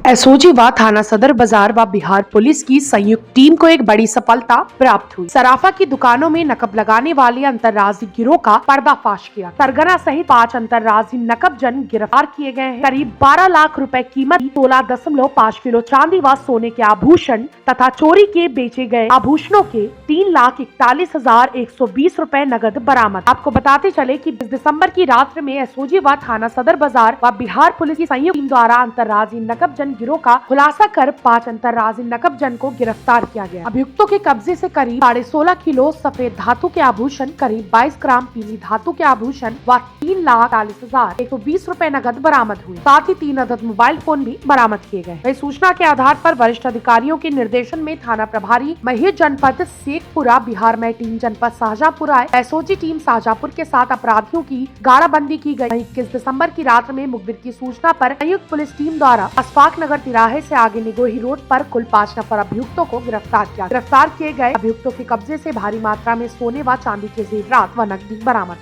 SOG व थाना सदर बाजार व बिहार पुलिस की संयुक्त टीम को एक बड़ी सफलता प्राप्त हुई। सराफा की दुकानों में नकब लगाने वाले अंतर्राज्यीय गिरोह का पर्दाफाश किया। सरगना सहित 5 अंतर्राज्यीय नकबजन गिरफ्तार किए गए हैं। करीब 12 लाख रुपए कीमत 16.5 किलो चांदी व सोने के आभूषण तथा चोरी के बेचे गए आभूषणों के 3,41,120 रुपए नगद बरामद। आपको बताते चले कि 20 दिसंबर की रात्रि में एसओजी व थाना सदर बाजार व बिहार पुलिस की संयुक्त टीम द्वारा अंतर्राज्यीय नकबजन गिरोह का खुलासा कर 5 अंतर्राज्यीय नकबजन को गिरफ्तार किया गया। अभियुक्तों के कब्जे से करीब 16.5 किलो सफेद धातु के आभूषण, करीब 22 ग्राम पीली धातु के आभूषण व 3,40,120 रुपए नगद बरामद हुए। साथ ही 3 अदद मोबाइल फोन भी बरामद किए गए। वही सूचना के आधार पर वरिष्ठ अधिकारियों के निर्देशन में थाना प्रभारी महेश जनपद शेखपुरा, बिहार में टीम जनपद शाहजहांपुर आए। एसओजी टीम शाहजहांपुर के साथ अपराधियों की गाड़ाबंदी की गई। 21 दिसंबर की रात में मुखबिर की सूचना पर संयुक्त पुलिस टीम द्वारा अशफाक नगर तिराहे से आगे निगोही रोड पर कुल 5 नफर अभियुक्तों को गिरफ्तार किया। गिरफ्तार किए गए अभियुक्तों के कब्जे से भारी मात्रा में सोने व चांदी के जेवरात व नकदी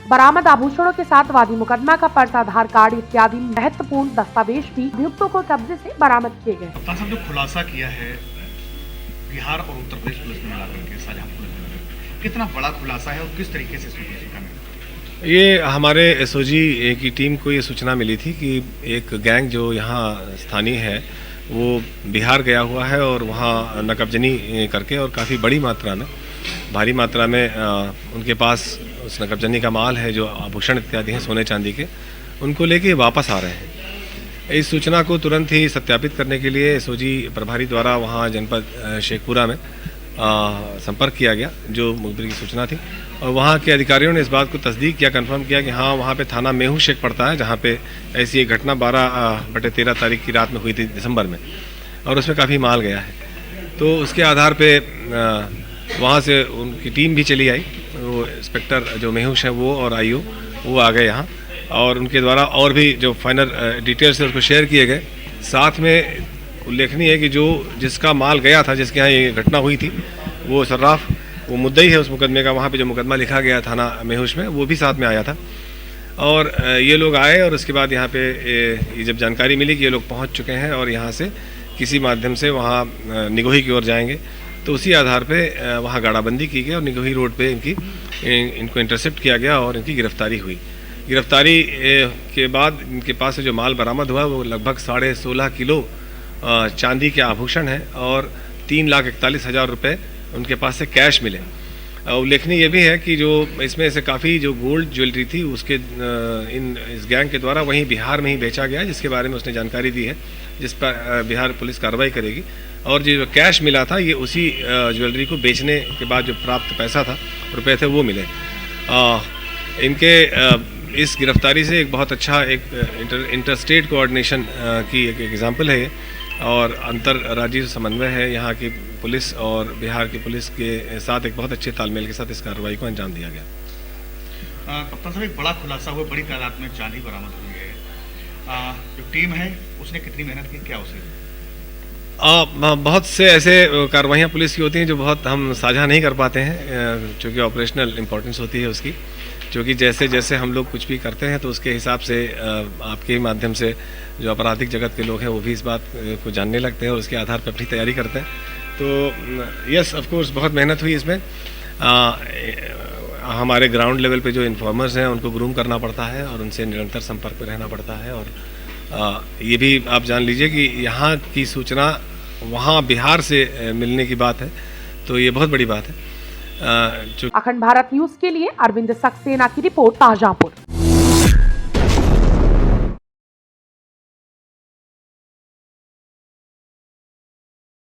बरामद आभूषणों के साथ वादी मुकदमा का पर्चा, आधार कार्ड इत्यादि महत्वपूर्ण दस्तावेज भी अभियुक्तों को कब्जे से बरामद किए गए। जो खुलासा किया है बिहार और उत्तर प्रदेश पुलिस ने मिलाकर के शाहजहांपुर में, कितना बड़ा खुलासा है और किस तरीके से ये हमारे एसओजी की टीम को ये सूचना मिली थी कि एक गैंग जो यहाँ स्थानीय है वो बिहार गया हुआ है और वहाँ नकबजनी करके और काफ़ी बड़ी मात्रा में, भारी मात्रा में उनके पास उस नकबजनी का माल है, जो आभूषण इत्यादि हैं सोने चांदी के, उनको लेके वापस आ रहे हैं। इस सूचना को तुरंत ही सत्यापित करने के लिए एसओजी प्रभारी द्वारा वहाँ जनपद शेखपुरा में संपर्क किया गया, जो मुखबिर की सूचना थी, और वहाँ के अधिकारियों ने इस बात को तस्दीक किया, कंफर्म किया कि हाँ वहाँ पे थाना मेहू शेख पड़ता है, जहाँ पे ऐसी एक घटना 12/13 तारीख की रात में हुई थी दिसंबर में, और उसमें काफ़ी माल गया है। तो उसके आधार पे वहाँ से उनकी टीम भी चली आई, वो इंस्पेक्टर जो मेहूश है वो और आईओ वो आ गए यहाँ, और उनके द्वारा और भी जो फाइनल डिटेल्स है उसको शेयर किए गए। साथ में उल्लेखनीय है कि जिसका माल गया था, जिसके यहाँ ये घटना हुई थी, वो सर्राफ, वो मुद्दई है उस मुकदमे का, वहाँ पे जो मुकदमा लिखा गया थाना मेहुश में, वो भी साथ में आया था। और ये लोग आए और उसके बाद यहाँ पे ये जब जानकारी मिली कि ये लोग पहुँच चुके हैं और यहाँ से किसी माध्यम से वहाँ निगोही की ओर जाएंगे, तो उसी आधार पे वहाँ गाड़ाबंदी की गई और निगोही रोड पे इनको इंटरसेप्ट किया गया और इनकी गिरफ्तारी हुई। गिरफ्तारी के बाद इनके पास से जो माल बरामद हुआ वो लगभग 16.5 किलो चांदी के आभूषण हैं और 3,41,000 रुपये उनके पास से कैश मिले। उल्लेखनीय ये भी है कि जो इसमें से काफ़ी जो गोल्ड ज्वेलरी थी उसके इस गैंग के द्वारा वहीं बिहार में ही बेचा गया, जिसके बारे में उसने जानकारी दी है, जिस पर बिहार पुलिस कार्रवाई करेगी। और जो कैश मिला था ये उसी ज्वेलरी को बेचने के बाद जो प्राप्त पैसा था, रुपए थे, वो मिले। इनके इस गिरफ्तारी से एक बहुत अच्छा एक इंटरस्टेट कोऑर्डिनेशन की एक एग्जाम्पल है ये, और अंतर्राज्यीय समन्वय है यहाँ की पुलिस और बिहार की पुलिस के साथ एक बहुत अच्छे तालमेल के साथ इस कार्रवाई को अंजाम दिया गया। कप्तान साहब, एक बड़ा खुलासा हुआ, बड़ी तादाद में चांदी बरामद हुई है, जो टीम है उसने कितनी मेहनत की, क्या उसे बहुत से ऐसे कार्रवाइयाँ पुलिस की होती हैं जो बहुत हम साझा नहीं कर पाते हैं, चूँकि ऑपरेशनल इम्पोर्टेंस होती है उसकी, क्योंकि जैसे जैसे हम लोग कुछ भी करते हैं तो उसके हिसाब से आपके ही माध्यम से जो आपराधिक जगत के लोग हैं वो भी इस बात को जानने लगते हैं और उसके आधार पर अपनी तैयारी करते हैं। तो यस, ऑफ कोर्स बहुत मेहनत हुई इसमें। हमारे ग्राउंड लेवल पे जो इन्फॉर्मर्स हैं उनको ग्रूम करना पड़ता है और उनसे निरंतर संपर्क में रहना पड़ता है, और ये भी आप जान लीजिए कि यहाँ की सूचना वहाँ बिहार से मिलने की बात है, तो ये बहुत बड़ी बात है। अखंड भारत न्यूज के लिए अरविंद सक्सेना की रिपोर्ट, शाहजहांपुर।